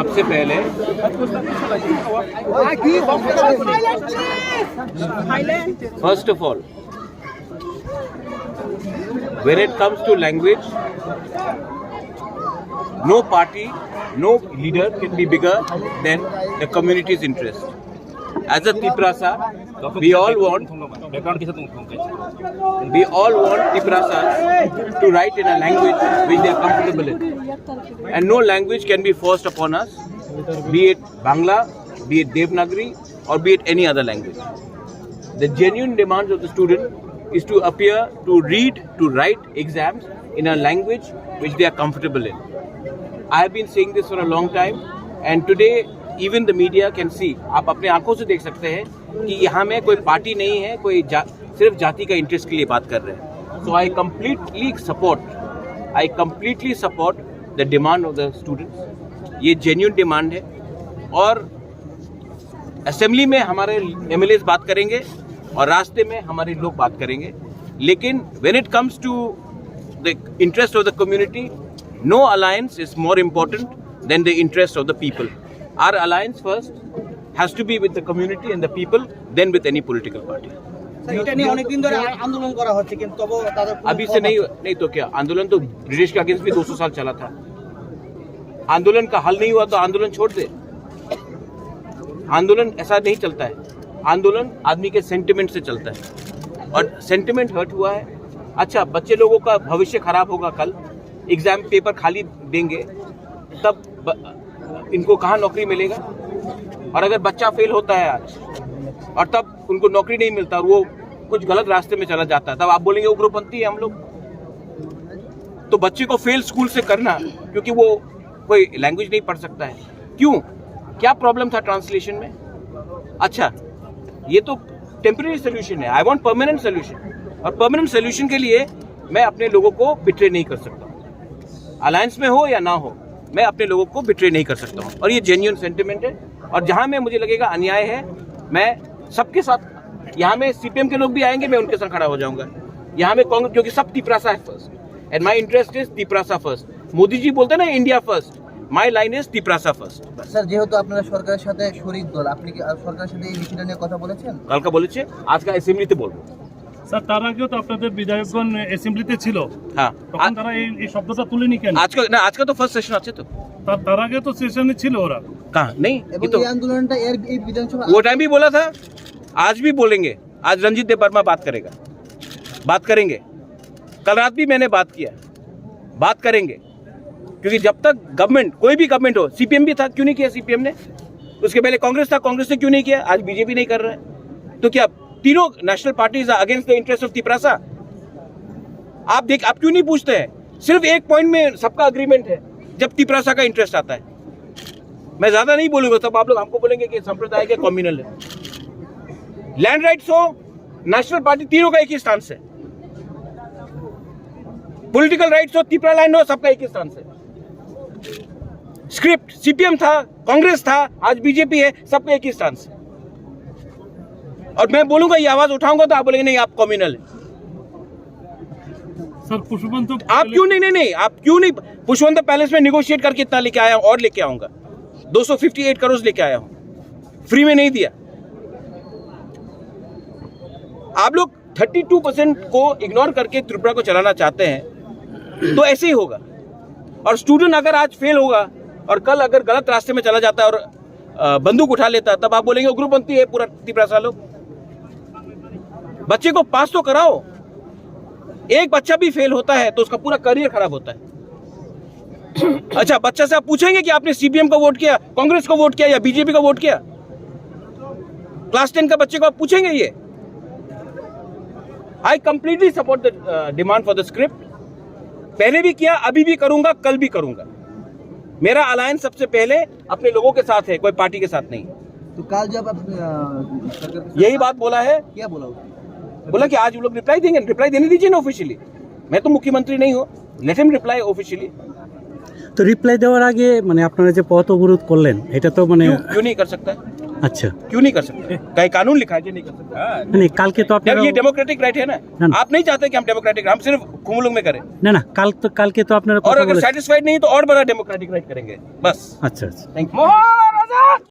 सबसे पहले first of all when it comes to language, no party, no leader can be bigger than the community's interest. As a Tiprasa, we all want Tiprasas to write in a language which they are comfortable in. And no language can be forced upon us, be it Bangla, be it Devanagari, or be it any other language. The genuine demands of the student is to appear, to read, to write exams in a language which they are comfortable in. I have been saying this for a long time, and today even the media can see. आप अपने आंखों से देख सकते हैं कि यहाँ में कोई पार्टी नहीं है, कोई सिर्फ जाति का इंटरेस्ट के लिए बात कर रहे हैं. So I completely support the demand of the students. ये genuine demand है और असेंबली में हमारे MLAs बात करेंगे और रास्ते में हमारे लोग बात करेंगे. लेकिन when it comes to the interest of the community, no alliance is more important than the interest of the people. Our alliance first has to be with the community and the people, then with any political party. এটা নিয়ে অনেকদিন ধরে আন্দোলন করা হচ্ছে, কিন্তু তবু তাদের अभी से नहीं तो क्या आंदोलन तो ब्रिटिश के अगेंस्ट भी 200 साल चला था. आंदोलन का हल नहीं हुआ तो आंदोलन छोड़ दे. आंदोलन ऐसा नहीं चलता है. आंदोलन आदमी के सेंटिमेंट से चलता है और सेंटिमेंट हर्ट हुआ है. अच्छा, बच्चे लोगों का भविष्य खराब होगा. कल एग्जाम पेपर खाली देंगे तब इनको कहाँ नौकरी मिलेगा. और अगर बच्चा फेल होता है आज और तब उनको नौकरी नहीं मिलता और वो कुछ गलत रास्ते में चला जाता है, तब आप बोलेंगे उग्रपंथी है हम लोग. तो बच्चे को फेल स्कूल से करना क्योंकि वो कोई लैंग्वेज नहीं पढ़ सकता है. क्यों? क्या प्रॉब्लम था ट्रांसलेशन में? अच्छा, ये तो टेम्परेरी सोल्यूशन है. I want permanent solution. और परमानेंट सोल्यूशन के लिए मैं अपने लोगों को बिट्रे नहीं कर सकता. अलायंस में हो या ना हो, मैं अपने लोगों को बिट्रे नहीं कर सकता हूँ. और ये जेन्युइन सेंटिमेंट है. और जहाँ में मुझे लगेगा अन्याय है, मैं सबके साथ, यहाँ में सीपीएम के लोग भी आएंगे, मैं उनके साथ खड़ा हो जाऊंगा. यहाँ में कांग्रेस, क्योंकि सब तिपरासा है first, and my interest is Tiprasa first. Modi ji बोलते हैं ना India first, my line is Tiprasa first. Sir, যেহেতু আপনারা সরকারের সাথে শরিক দল, আপনি কি সরকারের সাথে এই বিষয়টা নিয়ে কথা বলেছেন? কালকে বলেছে, আজকে অ্যাসেম্বলিতে বলবো. স্যার, তার আগেও তো আপনাদের বিধায়কগণ অ্যাসেম্বলিতে ছিল. হ্যাঁ, তখন তারা এই শব্দটা তুলেনি কেন? আজকে তো ফার্স্ট সেশন আছে. তো তার আগে তো সেশনে ছিল ওরা. कहाँ नहीं. এবং এই আন্দোলনটা এই বিধানসভা वो टाइम भी बोला था, आज भी बोलेंगे. आज रंजीत देव वर्मा बात करेंगे. कल रात भी मैंने बात करेंगे. क्योंकि जब तक गवर्नमेंट, कोई भी गवर्नमेंट हो, सीपीएम भी था, क्यों नहीं किया सीपीएम ने? उसके पहले कांग्रेस था, कांग्रेस ने क्यों नहीं किया? आज बीजेपी नहीं कर रहा है. तो क्या तीनों national parties against the interest of Tiprasa? आप क्यों नहीं पूछते हैं? सिर्फ एक पॉइंट में सबका अग्रीमेंट है, जब तिपरासा का इंटरेस्ट आता है. मैं ज्यादा नहीं बोलूंगा, तब आप लोग हमको बोलेंगे कि संप्रदाय के कम्युनल है. लैंड राइट्स हो, नेशनल पार्टी, तीनों का एक ही स्टांस है. पॉलिटिकल राइट्स हो, तिपरा लैंड हो, सबका एक ही स्टांस है. स्क्रिप्ट सीपीएम था, कांग्रेस था, आज बीजेपी है, सबका एक ही स्टांस है. और मैं बोलूंगा, ये आवाज उठाऊंगा तो आप बोलेंगे नहीं आप कम्युनल है. सर, पुष्पवंत आप क्यों नहीं आप क्यों नहीं? पुष्पवंत पैलेस में निगोशिएट करके इतना लेके आया हूं और लेके आऊंगा. 258 करोड़ लेके आया हूं, फ्री में नहीं दिया. आप लोग 32% को इग्नोर करके त्रिपुरा को चलाना चाहते हैं, तो ऐसे ही होगा. और स्टूडेंट अगर आज फेल होगा और कल अगर गलत रास्ते में चला जाता है और बंदूक उठा लेता है, तब आप बोलेंगे उग्रपंथी है पूरा तिपरासा लोग. बच्चे को पास तो कराओ. एक बच्चा भी फेल होता है तो उसका पूरा करियर खराब होता है. अच्छा, बच्चा से आप पूछेंगे कि आपने सीपीएम को वोट किया, कांग्रेस को वोट किया या बीजेपी को वोट किया? क्लास 10 का बच्चे को आप पूछेंगे ये? I completely support the demand for the script. पहले भी किया, अभी भी करूंगा, कल भी करूंगा. मेरा अलायंस सबसे पहले अपने लोगों के साथ है, कोई पार्टी के साथ नहीं. तो कल जब आप यही बात बोला है. क्या बोला कि आज वो लोग रिप्लाई देंगे. रिप्लाई देने दीजिए ना ऑफिशियली. मैं तो मुख्यमंत्री नहीं हूँ, लेट हिम रिप्लाई ऑफिशियली. তো রিপ্লাই দেওয়ার আগে মানে আপনারা যে পথ অবরোধ করলেন, এটা তো মানে क्यों नहीं कर सकता? আচ্ছা क्यों नहीं कर सकते? कहीं कानून लिखा है कि नहीं कर सकते? মানে কালকে তো जब আপনারা ये डेमोक्रेटिक राइट है ना। ना, आप नहीं चाहते कि हम डेमोक्रेटिक, हम सिर्फ कुमुलुंग में करें, না না কালকে তো আপনারা और কথা अगर বলেছেন सेटिस्फाइड नहीं तो और बड़ा डेमोक्रेटिक राइट करेंगे, बस। আচ্ছা আচ্ছা थैंक यू।